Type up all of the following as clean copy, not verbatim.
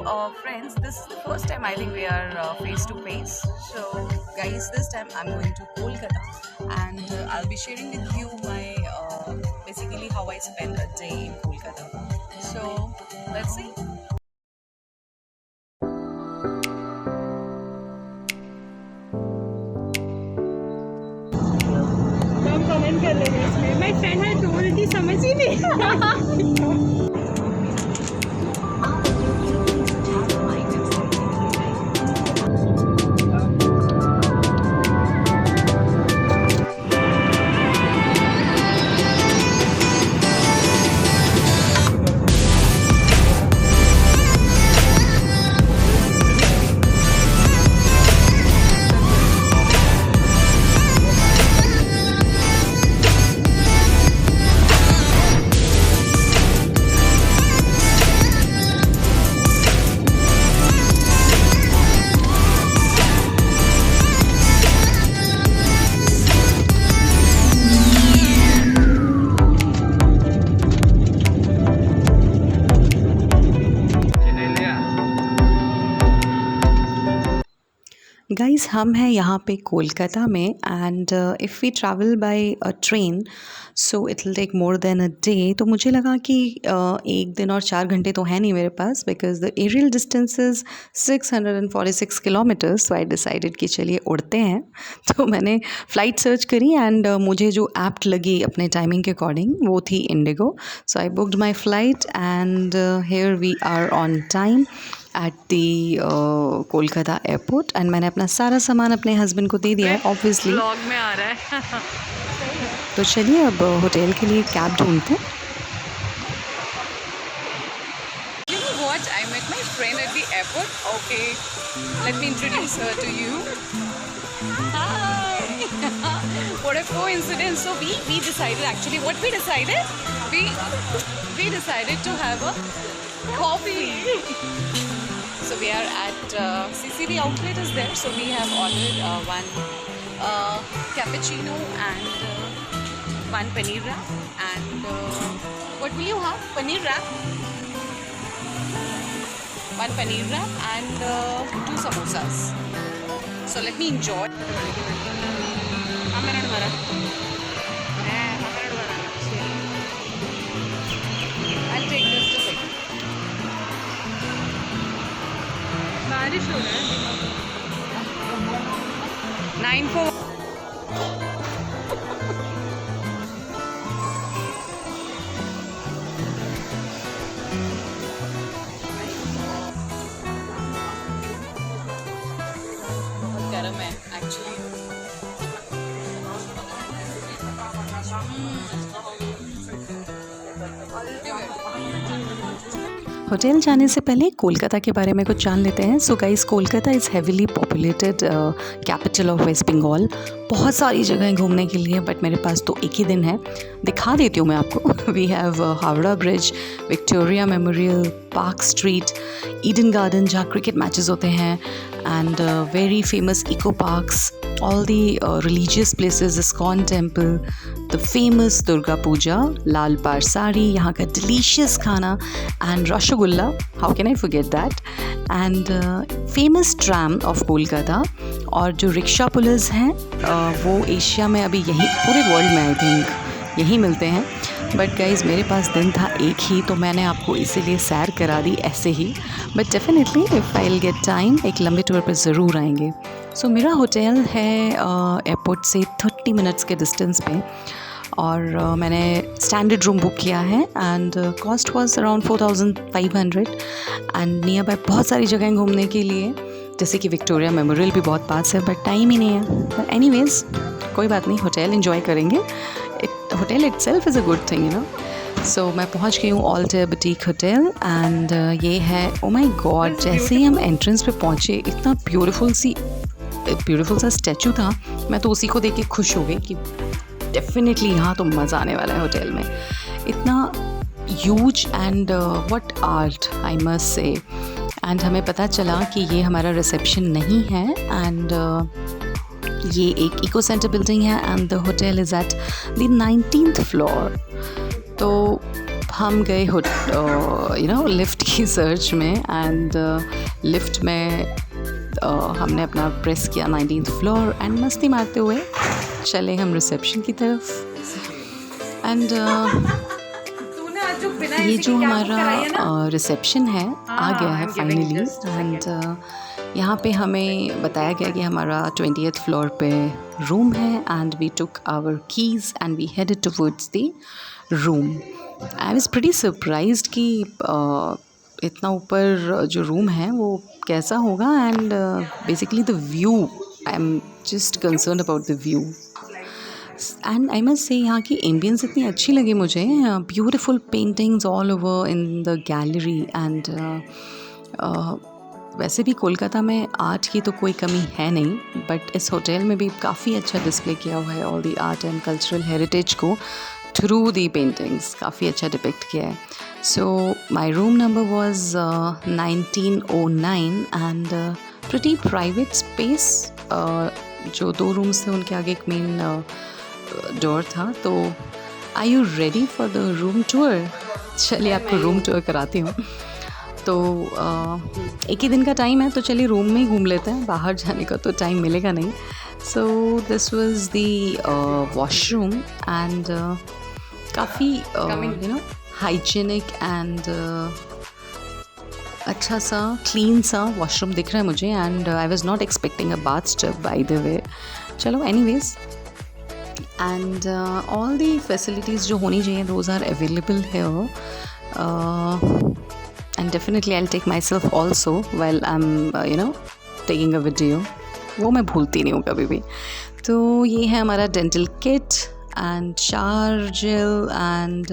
friends, this is the first time I think we are face to face. So guys, this time I'm going to Kolkata, and I'll be sharing with you my basically how I spend a day in Kolkata. So let's see. हम comment कर लेंगे इसमें। My friend है told समझ ही नहीं। Guys हम हैं यहाँ पे कोलकाता में and if we travel by a train so it will take more than a day. तो मुझे लगा कि एक दिन और 4 घंटे तो है नहीं मेरे पास, because the aerial distance is 646 kilometres. So I decided कि चलिए उड़ते हैं। तो मैंने फ़्लाइट सर्च करी एंड मुझे जो ऐप्ट लगी अपने टाइमिंग के अकॉर्डिंग वो थी IndiGo. So I booked my flight and here we are on time at the Kolkata airport. And मैंने अपना सारा सामान अपने हस्बैंड को दे दिया है ऑब्वियसली। व्लॉग में आ रहा है। तो चलिए अब होटल के लिए कैब ढूंढते हैं। You know what? I met my friend at the airport. Okay, let me introduce her to you. Hi. What a coincidence. So we decided, actually what we decided, we decided to have a coffee. So we are at CCD outlet is there. So we have ordered one cappuccino and one paneer wrap. And what will you have? Paneer wrap. One paneer wrap and 2 samosas. So let me enjoy. I'll take just a second. बारिश हो रहा है। 9 for बहुत गर्म है actually. Hotel जाने से पहले कोलकाता के बारे में कुछ जान लेते हैं। So guys, Kolkata is heavily populated capital of West Bengal. बहुत सारी जगहें घूमने के लिए, बट मेरे पास तो एक ही दिन है। दिखा देती हूँ मैं आपको। वी हैव हावड़ा ब्रिज, विक्टोरिया मेमोरियल, पार्क स्ट्रीट, ईडन गार्डन जहाँ क्रिकेट मैचेस होते हैं, and very famous eco parks, all the religious places, ISKCON temple, the famous Durga Puja, Lal Parsari, यहाँ का delicious खाना, and Rasgulla, how can I forget that, and famous tram of Kolkata। और जो rickshaw police हैं वो Asia में अभी यही, पूरे वर्ल्ड में आई थिंक यही मिलते हैं। बट गाइज़ मेरे पास दिन था एक ही, तो मैंने आपको इसीलिए सैर करा दी ऐसे ही। But definitely if I will get time एक लंबे टूर पर ज़रूर आएंगे। सो मेरा होटल है एयरपोर्ट से 30 मिनट्स के डिस्टेंस पे, और मैंने स्टैंडर्ड रूम बुक किया है and cost was around 4500। And near by बहुत सारी जगह घूमने के लिए, जैसे कि विक्टोरिया मेमोरियल भी बहुत पास है, बट टाइम ही नहीं है। बट एनीवेज कोई बात नहीं, होटल एंजॉय करेंगे। Hotel itself is a good thing, you know. So मैं पहुंच गई हूँ ऑल्टर बुटीक होटल एंड ये है, ओ माय गॉड, जैसे ही हम एंट्रेंस पे पहुँचे इतना ब्यूटीफुल सा स्टैचू था। मैं तो उसी को देख के खुश हो गई कि डेफिनेटली यहाँ तो मज़ा आने वाला है होटल में। इतना huge and what art I must से। एंड हमें पता चला कि ये हमारा रिसेप्शन नहीं है, एंड ये एक इको सेंटर बिल्डिंग है, and the hotel is at the 19th floor. तो हम गए लिफ्ट की सर्च में एंड लिफ्ट में हमने अपना प्रेस किया 19th फ्लोर एंड मस्ती मारते हुए चले हम रिसेप्शन की तरफ एंड ये जो हमारा रिसेप्शन है आ गया है फाइनली एंड यहाँ पे हमें बताया गया कि हमारा 20th फ्लोर पे रूम है and we took our keys and we headed towards the room. I was pretty surprised कि इतना ऊपर जो रूम है वो कैसा होगा and basically the view, I am just concern about the view and I must say यहाँ की एम्बियंस इतनी अच्छी लगी मुझे। Beautiful paintings all over in the gallery and वैसे भी कोलकाता में आर्ट की तो कोई कमी है नहीं, बट इस होटल में भी काफ़ी अच्छा डिस्प्ले किया हुआ है all the art and cultural heritage को थ्रू दी पेंटिंग्स, काफ़ी अच्छा डिपिक्ट किया है। So my room number was 1909 and pretty private space. जो 2 रूम्स थे उनके आगे एक मेन डोर था। तो are you ready for the room tour? चलिए आपको रूम टूर कराती हूँ। तो एक ही दिन का टाइम है तो चलिए रूम में ही घूम लेते हैं, बाहर जाने का तो टाइम मिलेगा नहीं। So this was the washroom and काफ़ी हाइजीनिक एंड अच्छा सा क्लीन सा वॉशरूम दिख रहा है मुझे and I was not expecting a bath tub by the way. चलो anyways and all the facilities जो होनी चाहिए those are available here and definitely I'll take myself also while I'm taking a video, वो मैं भूलती नहीं हूँ कभी भी। तो ये है हमारा dental kit and shower gel and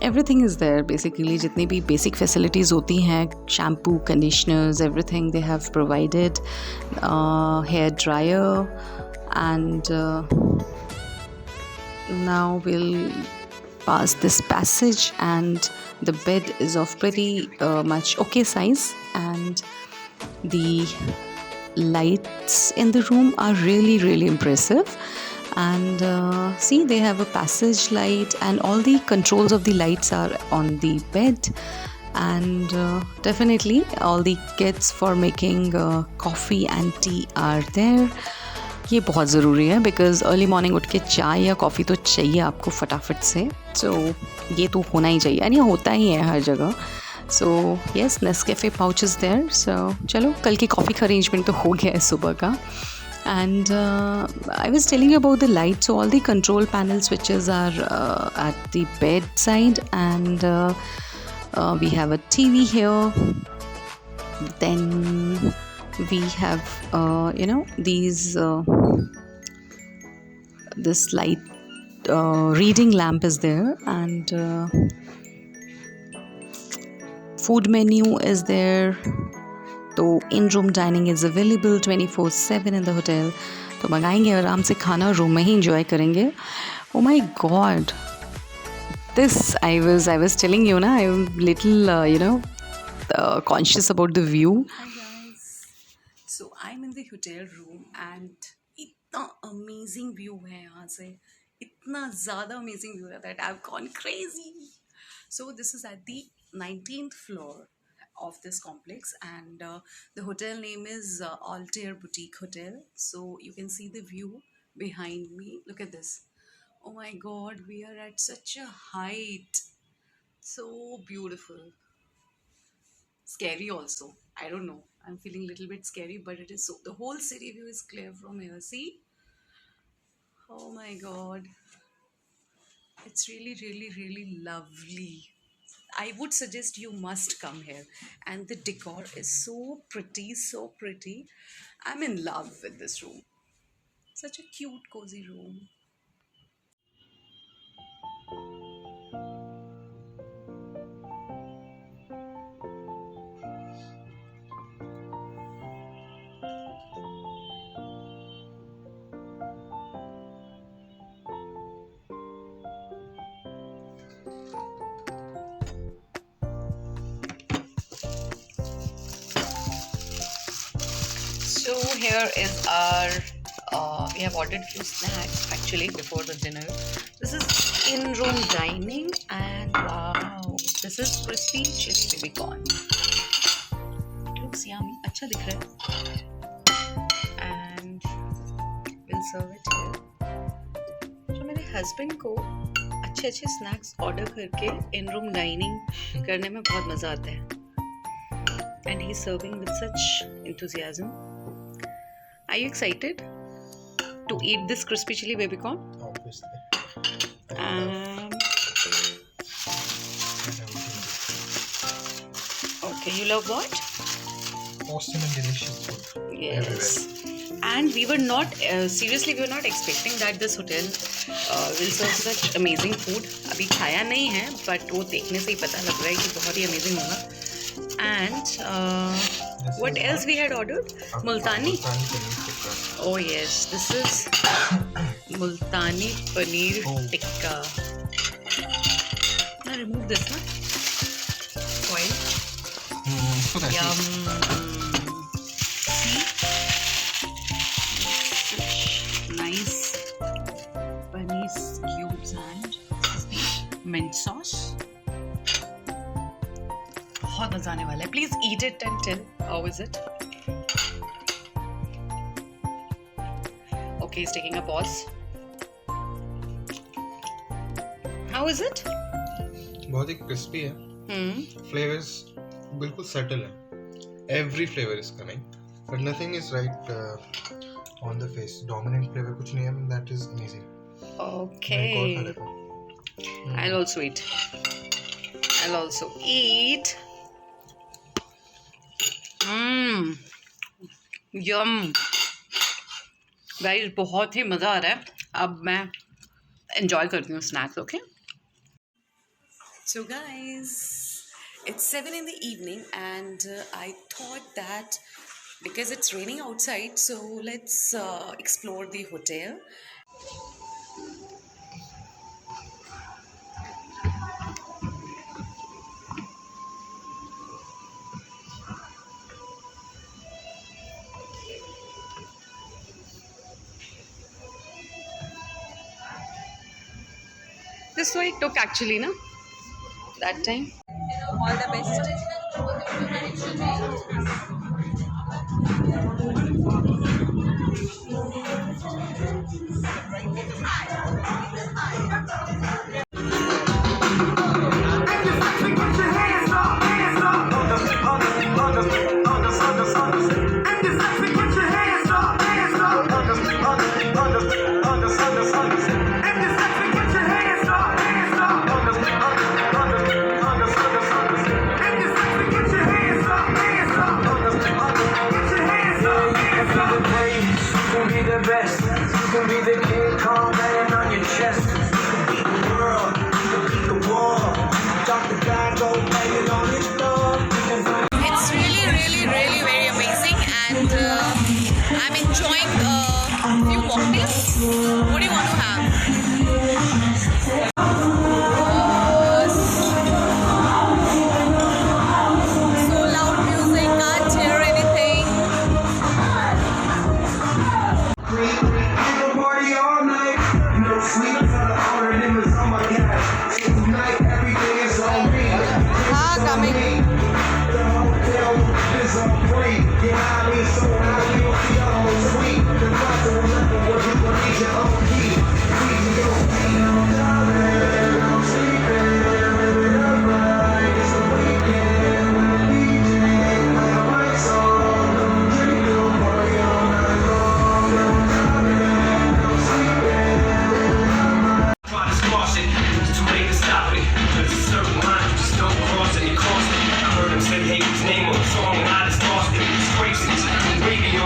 everything is there. Basically जितनी भी बेसिक फैसिलिटीज़ होती हैं, shampoo, conditioners, everything they have provided, hair dryer and now we'll pass this passage and the bed is of pretty much okay size and the lights in the room are really impressive and see they have a passage light and all the controls of the lights are on the bed and definitely all the kits for making coffee and tea are there। ये बहुत ज़रूरी है because early morning उठ के चाय या coffee तो चाहिए आपको फटाफट से। सो ये तो होना ही चाहिए यानी होता ही है हर जगह। So yes, Nescafe pouch is there. So चलो कल की कॉफ़ी का अरेंजमेंट तो हो गया है सुबह का। And I was telling you about the light. So all the control panel switches are at the bed side and we have a TV here. Then we have these this light reading lamp is there and food menu is there। तो in room dining is available 24/7 in the hotel। तो मंगाएंगे आराम से खाना, room में ही enjoy करेंगे। Oh my god, this I was telling you ना, I'm little conscious about the view। So I'm in the hotel room and इतना amazing view है यहाँ से, इतना ज़्यादा amazing view है that I've gone crazy। So this is at the 19th floor of this complex and the hotel name is Altair Boutique Hotel। So you can see the view behind me. Look at this. Oh my god, we are at such a height. So beautiful. Scary also. I don't know. I'm feeling a little bit scary, but it is so. The whole city view is clear from here. See? Oh my god. It's really lovely. I would suggest you must come here. And the decor is so pretty, so pretty. I'm in love with this room. Such a cute, cozy room. So here is our we have ordered few snacks actually before the dinner. This is in-room dining and wow, this is crispy chili baby corn. Looks yummy. अच्छा दिख रहा है. And we'll serve it here. So मेरे husband को अच्छे snacks order करके in-room dining करने में बहुत मज़ा आता है. And he's serving with such enthusiasm. Are you excited to eat this crispy chili baby corn? Obviously. Okay, you love what? Awesome and delicious food. Yes. Everywhere. And we were not seriously we were not expecting that this hotel will serve such amazing food. अभी खाया नहीं है, but वो देखने से ही पता लग रहा है कि बहुत ही amazing होगा. And what else we had ordered? Multani. Multani paneer tikka. Oh yes, this is Multani paneer tikka. Now remove this, na? Oil. So that's Yum. it. See? Such nice paneer cubes and mint sauce. बहुत मजा आने वाला है. Please eat it and tell how is it. Okay, he's taking a pause. How is it? बहुत ही crispy है. Flavors बिल्कुल subtle है. Every flavor is coming, but nothing is right on the face. Dominant flavor कुछ नहीं है. That is amazing. Okay. I'll also eat. Yum. Guys, बहुत ही मज़ा आ रहा है. अब मैं enjoy करती हूँ snacks, okay? So guys, it's 7 in the evening and I thought that because it's raining outside, so let's explore the hotel. This way it took actually, na? That time. All the best. It's really very amazing and I'm enjoying a few mocktails. What do you want to have? So loud music, can't hear anything. Party all night, no sleep till the order is on my gas. Tonight everything is on me. Coming. The hotel is on free. Get out of here so high, you'll feel all sweet. The doctor will never work, you will need your own key. Please go, darling, I'm sleeping. Living up right, it's the weekend. DJ, my lights on. Drink your party all night long. Darling, I'm sleeping. Try to squash it, it's too late to stop it. There's a certain line, you just don't cross it, it costs it. I heard him say, hey, his name on the song, and I just lost it. It's crazy, radio.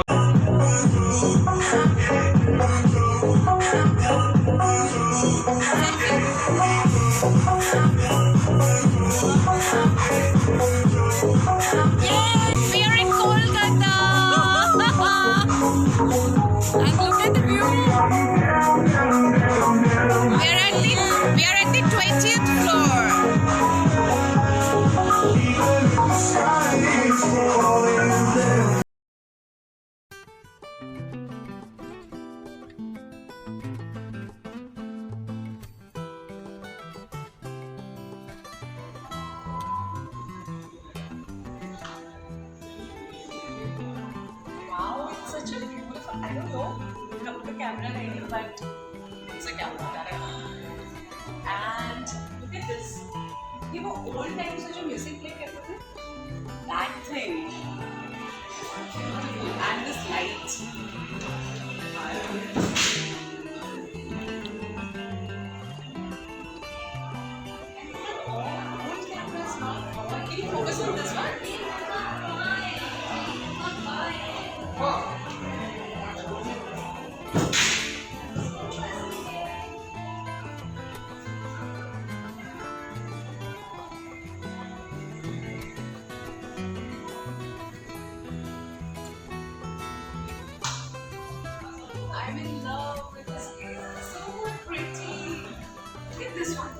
We are in Kolkata! And look at the view! We are at the 20th floor. such a beautiful, I don't know, कब तो camera नहीं, but it's a camera. And look at this. ये वो old times में जो music play करते थे, that thing. Beautiful. And this light. Old cameras now. Can you focus on this one? I'm in love with this game. It's so pretty. Look at this one.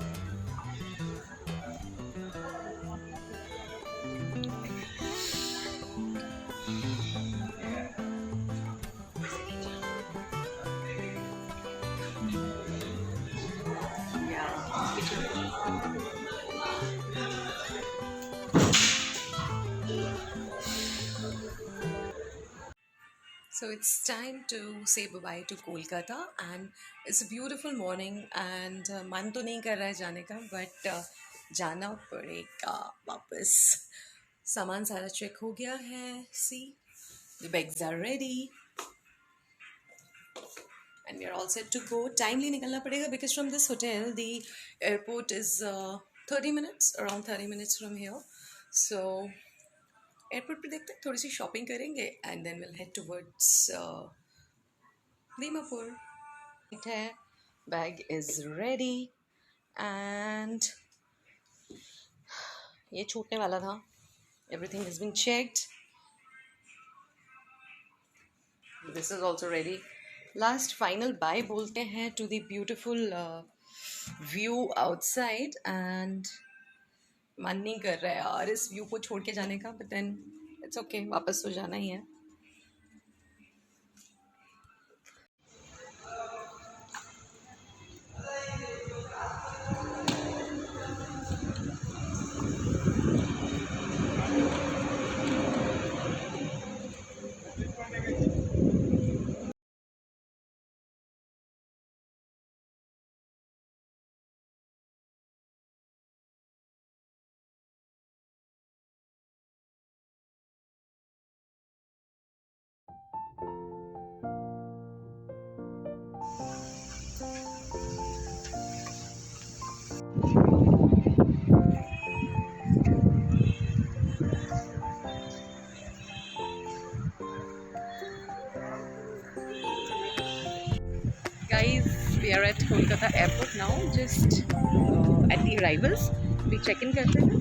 So it's time to say bye-bye to Kolkata and it's a beautiful morning and मन तो नहीं कर रहा है जाने का but जाना पड़ेगा वापस. सामान सारा चेक हो गया है. See, the bags are ready and we are all set to go. Timely निकलना पड़ेगा because from this hotel the airport is 30 minutes, around 30 minutes from here. So airport पे देखते हैं, थोड़ी सी शॉपिंग करेंगे and then will head towards Dimapur. है, bag is ready and ये छूटने वाला था. Everything is been checked. This is also ready. Last final bye बोलते हैं to the beautiful view outside and मन नहीं कर रहा है यार इस व्यू को छोड़ के जाने का, बट देन इट्स ओके, वापस तो जाना ही है. Guys, we are at Kolkata airport now, just at the arrivals. We check in करते हैं.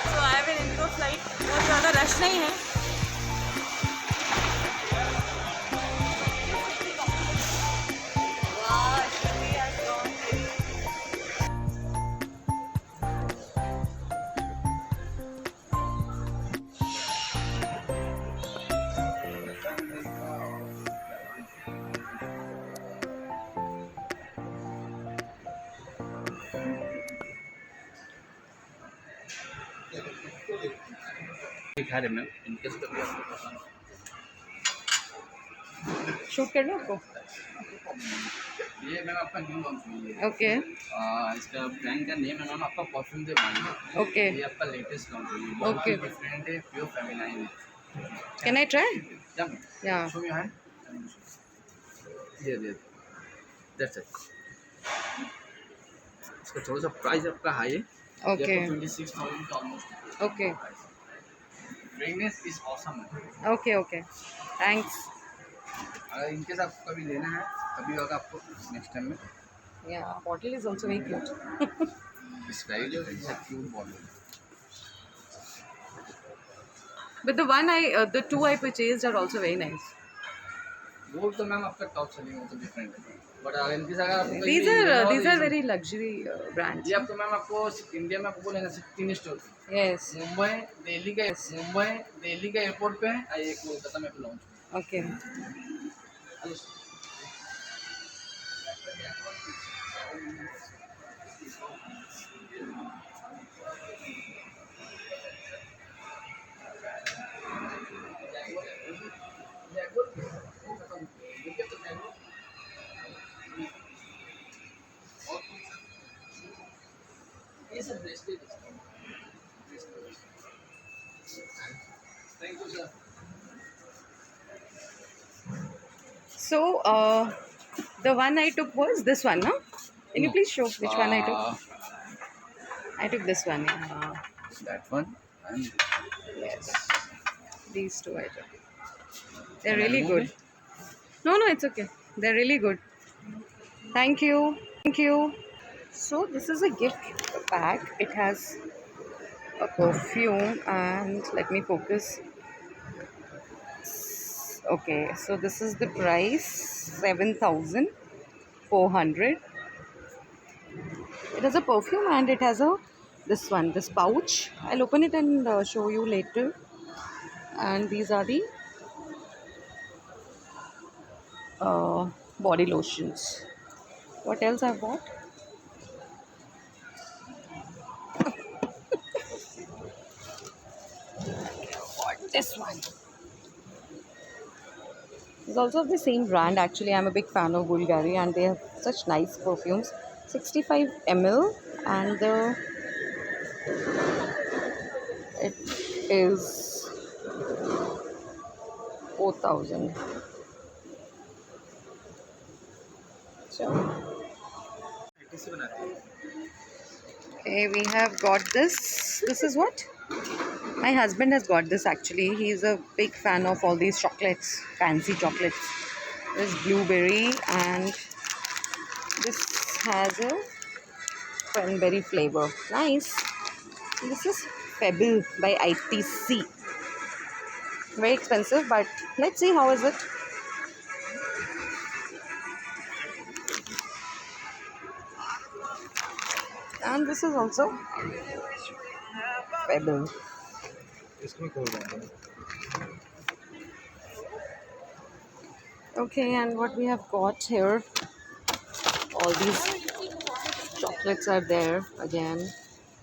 So I have an Indigo flight. बहुत ज़्यादा रश नहीं है. दिखा रहे मैम इनकेस कभी आपको पसंद शूट कर लो आपको. ये मैम आपका न्यू लॉन्च हुई है. ओके इसका ब्रांड का नेम है मैम आपका परफ्यूम दे वाली. ओके ये आपका लेटेस्ट लॉन्च हुई है. Okay. डिफरेंट है, प्योर फेमिनाइन है. Can I try? या शो मी हैंड. ये दैट्स इट. इसका थोड़ा सा प्राइस आपका हाई है. ओके 26,000 का almost. Okay fragrance is awesome. Okay okay thanks. अगर इनकेस आपको कभी लेना है कभी होगा आपको नेक्स्ट टाइम में. या bottle is also very cute. इस value is a cute bottle. But the two I purchased are also very nice. वो तो मैम आपका टॉप सेलिंग हो तो डिफरेंट है. बट अगर इनकेस अगर आपको These are very luxury brands. ये आपको मैम आपको इंडिया में आपको बोलेंगे 3 स्टोर. Yes. मुंबई दिल्ली का एयरपोर्ट पे है. ये कोलकाता में launch. Okay. bracelet is there. Thank you, sir. So, the one I took was this one, no? Can you please show which one I took? I took this one. That one and Yes. These two I took. They're really good. No, it's okay. They're really good. Thank you. Thank you. So, this is a gift pack. It has a perfume and let me focus. Okay, so this is the price 7,400. It has a perfume and it has this pouch. I'll open it and show you later. And these are the body lotions. What else I've bought? This one. It's also of the same brand. Actually, I'm a big fan of Bulgari and they have such nice perfumes. 65 ml and it is 4,000. So, okay, we have got this. This is what? My husband has got this actually. He's a big fan of all these chocolates, fancy chocolates. This blueberry and this has a cranberry flavor. Nice. This is Pebble by ITC. Very expensive, but let's see how is it. And this is also Pebble. Okay, and what we have got here, all these chocolates are there again.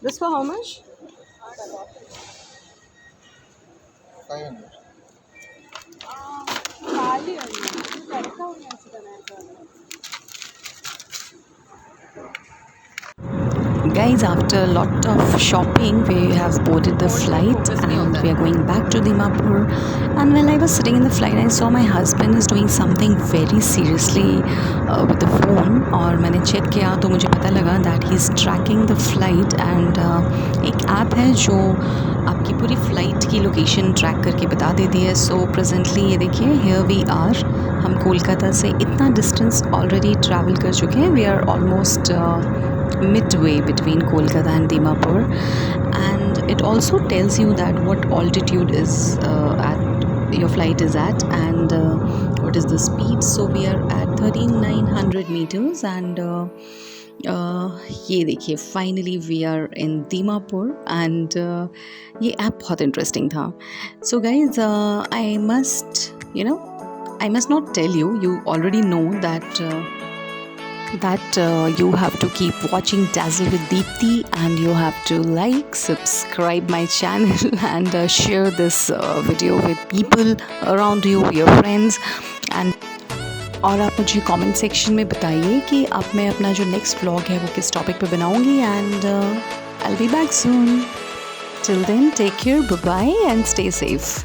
This for how much? 500. Guys, after a lot of shopping, we have boarded the flight and we are going back to Dimapur. And while I was sitting in the flight, I saw my husband is doing something very seriously with the phone. और मैंने check किया तो मुझे पता लगा that he's tracking the flight and एक app है जो आपकी पूरी flight की location track करके बता देती है. So presently ये देखिए, here we are. हम कोलकाता से इतना distance already travel कर चुके हैं. We are almost midway between Kolkata and Dimapur, and it also tells you that what altitude is at your flight is at and what is the speed. So we are at 3900 meters and ये देखिए, finally we are in Dimapur and ये app बहुत interesting था. So guys, I must not tell you, you already know that you have to keep watching Dazzle with Deepti and you have to like, subscribe my channel and share this video with people around you, your friends. And और आप मुझे comment section में बताइए कि अब मैं अपना जो next vlog है वो किस topic पे बनाऊँगी and I'll be back soon. Till then, take care, bye-bye and stay safe.